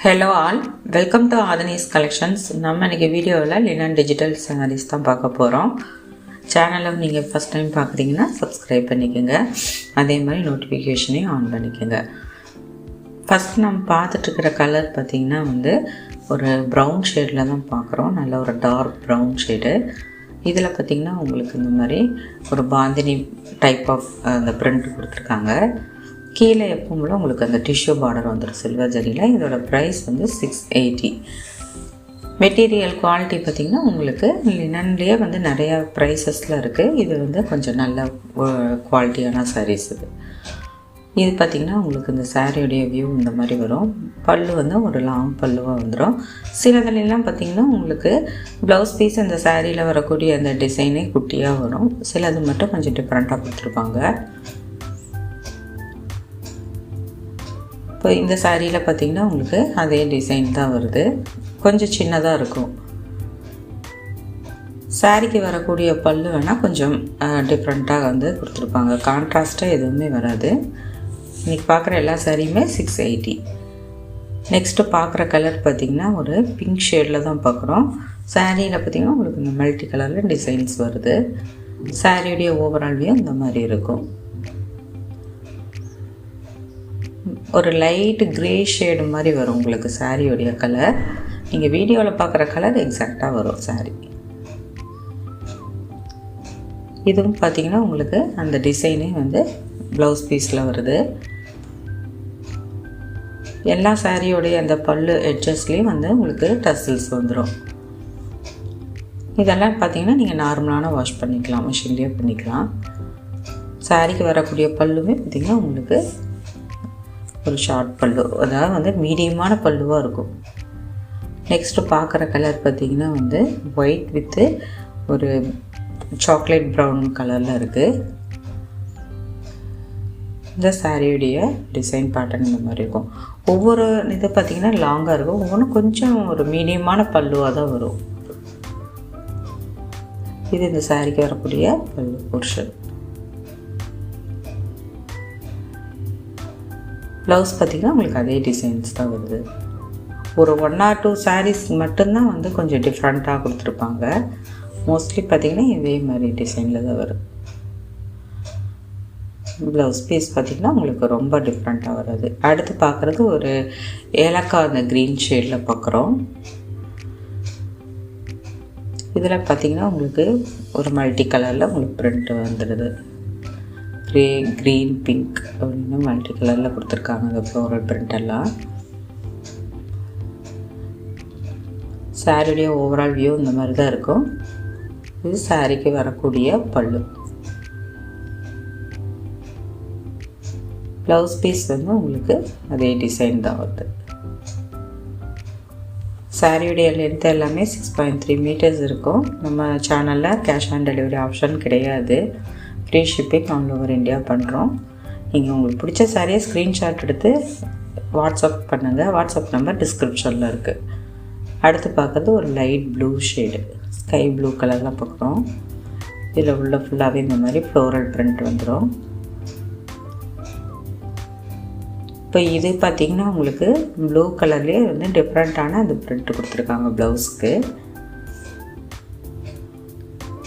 Hello all, welcome to Aadhanis collections. நம்ம இன்றைக்கி வீடியோவில் லினன் டிஜிட்டல் சாரீஸ் தான் பார்க்க போகிறோம். சேனலை நீங்கள் ஃபஸ்ட் டைம் பார்க்குறீங்கன்னா சப்ஸ்கிரைப் பண்ணிக்கோங்க. அதே மாதிரி நோட்டிஃபிகேஷனையும் ஆன் பண்ணிக்கோங்க. ஃபஸ்ட் நம்ம பார்த்துட்ருக்கிற கலர் பார்த்திங்கன்னா ஒரு ப்ரௌன் ஷேடில் தான் பார்க்குறோம். நல்ல ஒரு டார்க் ப்ரௌன் ஷேடு. இதில் பார்த்திங்கன்னா உங்களுக்கு இந்த மாதிரி ஒரு பாந்தினி டைப் ஆஃப் அந்த பிரிண்ட் கொடுத்துருக்காங்க. கீழே எப்பவும் போல உங்களுக்கு அந்த டிஷ்யூ பார்டர் வந்துடும் சில்வர் ஜரியில். இதோட ப்ரைஸ் 680. மெட்டீரியல் குவாலிட்டி பார்த்திங்கன்னா உங்களுக்கு லினன்லேயே நிறையா ப்ரைஸஸில் இருக்குது. இது கொஞ்சம் நல்ல குவாலிட்டியான சாரீஸ். இது பார்த்திங்கன்னா உங்களுக்கு இந்த சாரியோடைய வியூ இந்த மாதிரி வரும். பல்லு ஒரு லாங் பல்லுவாக வந்துடும். சிலதுலாம் பார்த்திங்கன்னா உங்களுக்கு ப்ளவுஸ் பீஸ் இந்த சாரியில் வரக்கூடிய அந்த டிசைனே குட்டியாக வரும். சிலது மட்டும் கொஞ்சம் டிஃப்ரெண்ட்டாக கொடுத்துருப்பாங்க. இப்போ இந்த சாரியில் பார்த்திங்கன்னா உங்களுக்கு அதே டிசைன் தான் வருது. கொஞ்சம் சின்னதாக இருக்கும். சாரிக்கு வரக்கூடிய பல்லு வேணால் கொஞ்சம் டிஃப்ரெண்ட்டாக கொடுத்துருப்பாங்க. கான்ட்ராஸ்ட்டாக எதுவுமே வராது. இன்றைக்கி பார்க்குற எல்லா சாரியுமே 680. நெக்ஸ்ட்டு பார்க்குற கலர் பார்த்திங்கன்னா ஒரு பிங்க் ஷேடில் தான் பார்க்குறோம். சாரியில் பார்த்திங்கன்னா உங்களுக்கு இந்த மல்டி கலரில் டிசைன்ஸ் வருது. சாரியுடைய ஓவரால் வியூ இந்த மாதிரி இருக்கும். ஒரு லைட் கிரே ஷேடு மாதிரி வரும் உங்களுக்கு சாரியோடைய கலர். நீங்கள் வீடியோவில் பார்க்குற கலர் எக்ஸாக்டாக வரும் சாரி. இதுவும் பார்த்திங்கன்னா உங்களுக்கு அந்த டிசைனே ப்ளவுஸ் பீஸில் வருது. எல்லா சாரியோடைய அந்த பல்லு எட்ஜஸ்லேயும் உங்களுக்கு டசில்ஸ் வந்துடும். இதெல்லாம் பார்த்திங்கன்னா நீங்கள் நார்மலான வாஷ் பண்ணிக்கலாம், மிஷின்லேயே பண்ணிக்கலாம். சாரிக்கு வரக்கூடிய பல்லுமே பார்த்திங்கன்னா உங்களுக்கு ஒரு ஷார்ட் பல்லு, அதாவது மீடியமான பல்லுவாக இருக்கும். நெக்ஸ்ட்டு பார்க்குற கலர் பார்த்திங்கன்னா ஒயிட் வித்து ஒரு சாக்லேட் ப்ரௌன் கலரில் இருக்குது. இந்த சாரியுடைய டிசைன் பேட்டர்ன் இந்த மாதிரி இருக்கும். ஒவ்வொரு இது பார்த்திங்கன்னா லாங்காக இருக்கும். ஒவ்வொன்றும் கொஞ்சம் ஒரு மீடியமான பல்லுவாக தான் வரும். இது இந்த சாரிக்கு வரக்கூடிய பல்லு போர்ஷன். ப்ளவுஸ் பார்த்திங்கன்னா உங்களுக்கு அதே டிசைன்ஸ் தான் வருது. ஒரு 1 or 2 சாரீஸ் மட்டும்தான் கொஞ்சம் டிஃப்ரெண்ட்டாக கொடுத்துருப்பாங்க. மோஸ்ட்லி பார்த்திங்கன்னா இதே மாதிரி டிசைனில் தான் வரும். ப்ளவுஸ் பீஸ் பார்த்திங்கன்னா உங்களுக்கு ரொம்ப டிஃப்ரெண்ட்டாக வராது. அடுத்து பார்க்குறது ஒரு ஏலக்காய் அந்த க்ரீன் ஷேடில் பார்க்குறோம். இதில் பார்த்திங்கன்னா உங்களுக்கு ஒரு மல்டி கலரில் உங்களுக்கு பிரிண்ட் வந்துடுது. கிரே, க்ரீன், பிங்க் அப்படின்னு மல்டி கலரில் கொடுத்துருக்காங்க அந்த ஃப்ளோரல் பிரிண்ட் எல்லாம். சாரியுடைய ஓவரால் வியூ இந்த மாதிரி தான் இருக்கும். இது சாரிக்கு வரக்கூடிய பல்லு. ப்ளவுஸ் பீஸ் உங்களுக்கு அதே டிசைன் தான் வருது. சாரியுடைய லென்த் எல்லாமே 6.3 மீட்டர்ஸ் இருக்கும். நம்ம சேனலில் கேஷ் ஆன் டெலிவரி ஆப்ஷன் கிடையாது. Free shipping all over India பண்ணுறோம். நீங்கள் உங்களுக்கு பிடிச்ச சாரியை ஸ்க்ரீன்ஷாட் எடுத்து வாட்ஸ்அப் பண்ணுங்கள். வாட்ஸ்அப் நம்பர் டிஸ்கிரிப்ஷனில் இருக்குது. அடுத்து பார்க்குறது ஒரு light blue shade, sky blue கலரில் பார்க்குறோம். இதில் உள்ள ஃபுல்லாகவே இந்த மாதிரி ஃப்ளோரல் பிரிண்ட் வந்துடும். இப்போ இது பார்த்திங்கன்னா உங்களுக்கு ப்ளூ கலர்லேயே டிஃப்ரெண்ட்டான அந்த பிரிண்ட் கொடுத்துருக்காங்க ப்ளவுஸ்க்கு.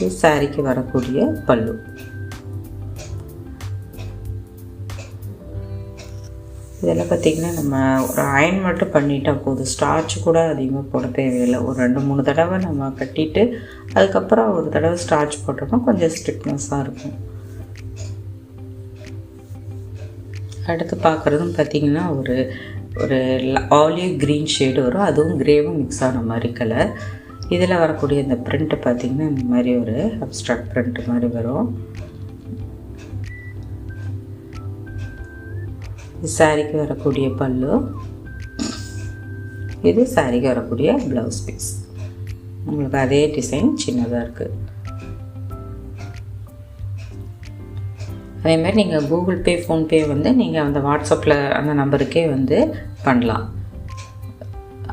இது சாரிக்கு வரக்கூடிய பல்லு. இதெல்லாம் பார்த்திங்கன்னா நம்ம ஒரு அயன் மட்டும் பண்ணிட்டால் போதும். ஸ்டார்ச் கூட அதிகமாக போட தேவையில்லை. ஒரு 2-3 தடவை நம்ம கட்டிட்டு அதுக்கப்புறம் ஒரு தடவை ஸ்டார்ச் போட்டோம்னா கொஞ்சம் ஸ்டிக்னஸாக இருக்கும். அடுத்து பார்க்குறதும் பார்த்திங்கன்னா ஒரு ஒரு ஆலிவ் க்ரீன் ஷேடு வரும். அதுவும் கிரேவும் மிக்ஸ் ஆன மாதிரி கலர். இதில் வரக்கூடிய இந்த பிரிண்ட்டு பார்த்திங்கன்னா இந்த மாதிரி ஒரு அப்ஸ்ட்ராக்ட் பிரிண்ட் மாதிரி வரும். சாரிக்கு வரக்கூடிய பல்லு. இது சாரிக்கு வரக்கூடிய ப்ளவுஸ் பீஸ். உங்களுக்கு அதே டிசைன் சின்னதாக இருக்குது. அதேமாதிரி நீங்கள் கூகுள் பே, ஃபோன்பே நீங்கள் அந்த வாட்ஸ்அப்பில் அந்த நம்பருக்கே பண்ணலாம்.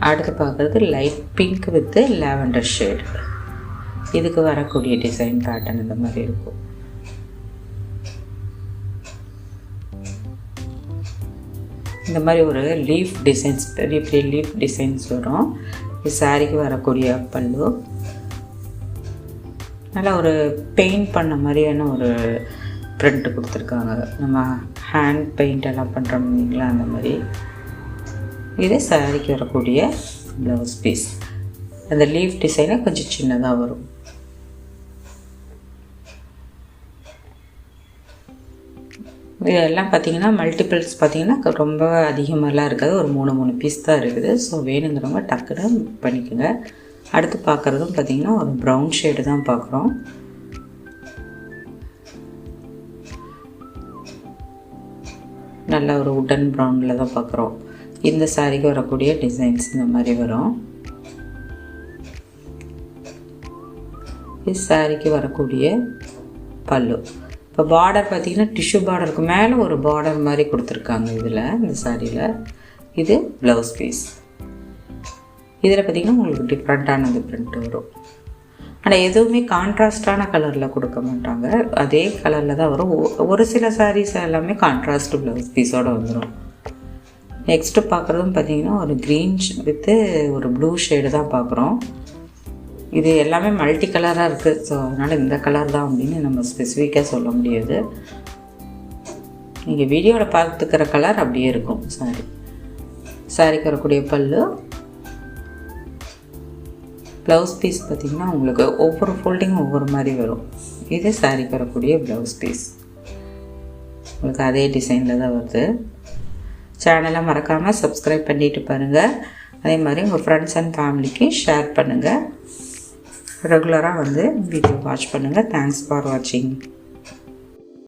அடுத்து பார்க்குறது light pink with lavender shade. இதுக்கு வரக்கூடிய டிசைன் பேட்டர்ன் இந்த மாதிரி இருக்கும். இந்த மாதிரி ஒரு லீஃப் டிசைன்ஸ், பெரிய பெரிய லீஃப் டிசைன்ஸ் வரும். இது சாரிக்கு வரக்கூடிய பல்லு. நல்லா ஒரு பெயிண்ட் பண்ண மாதிரியான ஒரு பிரிண்ட் கொடுத்துருக்காங்க. நம்ம ஹேண்ட் பெயிண்ட் எல்லாம் பண்ணுறோம் இல்லைங்களா, அந்த மாதிரி. இது சாரிக்கு வரக்கூடிய ப்ளவுஸ் பீஸ். அந்த லீஃப் டிசைனை கொஞ்சம் சின்னதாக வரும். இதெல்லாம் பார்த்திங்கன்னா மல்டிபிள்ஸ் பார்த்திங்கன்னா ரொம்ப அதிகமாகலாம் இருக்காது, ஒரு 3 பீஸ் தான் இருக்குது. ஸோ வேணுங்கிறவங்க டக்குன்னு பண்ணிக்கோங்க. அடுத்து பார்க்குறதும் பார்த்திங்கன்னா ஒரு ப்ரௌன் ஷேடு தான் பார்க்குறோம். நல்ல ஒரு உடன் ப்ரௌனில் தான் பார்க்குறோம். இந்த சாரிக்கு வரக்கூடிய டிசைன்ஸ் இந்த மாதிரி வரும். இது சாரிக்கு வரக்கூடிய பல்லு. இப்போ பார்டர் பார்த்திங்கன்னா டிஷ்யூ பார்டருக்கு மேலே ஒரு பார்டர் மாதிரி கொடுத்துருக்காங்க இதில், இந்த சாரியில். இது ப்ளவுஸ் பீஸ். இதில் பார்த்திங்கன்னா உங்களுக்கு டிஃப்ரெண்ட்டானது பிரிண்ட் வரும். ஆனால் எதுவுமே கான்ட்ராஸ்டான கலரில் கொடுக்க மாட்டாங்க, அதே கலரில் தான் வரும். ஒரு சில சாரீஸ் எல்லாமே கான்ட்ராஸ்ட் ப்ளவுஸ் பீஸோடு வந்துடும். நெக்ஸ்ட்டு பார்க்குறதும் பார்த்திங்கன்னா ஒரு க்ரீன் வித்து ஒரு ப்ளூ ஷேடு தான் பார்க்குறோம். இது எல்லாமே மல்டி கலராக இருக்குது. ஸோ அதனால் இந்த கலர் தான் அப்படின்னு நம்ம ஸ்பெசிஃபிக்காக சொல்ல முடியாது. நீங்கள் வீடியோவில் பார்த்துக்கிற கலர் அப்படியே இருக்கும். சாரிக்கு வரக்கூடிய பல்லு. ப்ளவுஸ் பீஸ் பார்த்திங்கன்னா உங்களுக்கு ஒவ்வொரு ஃபோல்டிங்கும் ஒவ்வொரு மாதிரி வரும். இது சாரிக்கு வரக்கூடிய ப்ளவுஸ் பீஸ். உங்களுக்கு அதே டிசைனில் தான் வருது. சேனலை மறக்காமல் சப்ஸ்கிரைப் பண்ணிட்டு பாருங்கள். அதே மாதிரி உங்கள் ஃப்ரெண்ட்ஸ் அண்ட் ஃபேமிலிக்கு ஷேர் பண்ணுங்கள். ரெகுலராக வந்து வீடியோ வாட்ச் பண்ணுங்கள். தேங்க்ஸ் ஃபார் வாட்சிங்.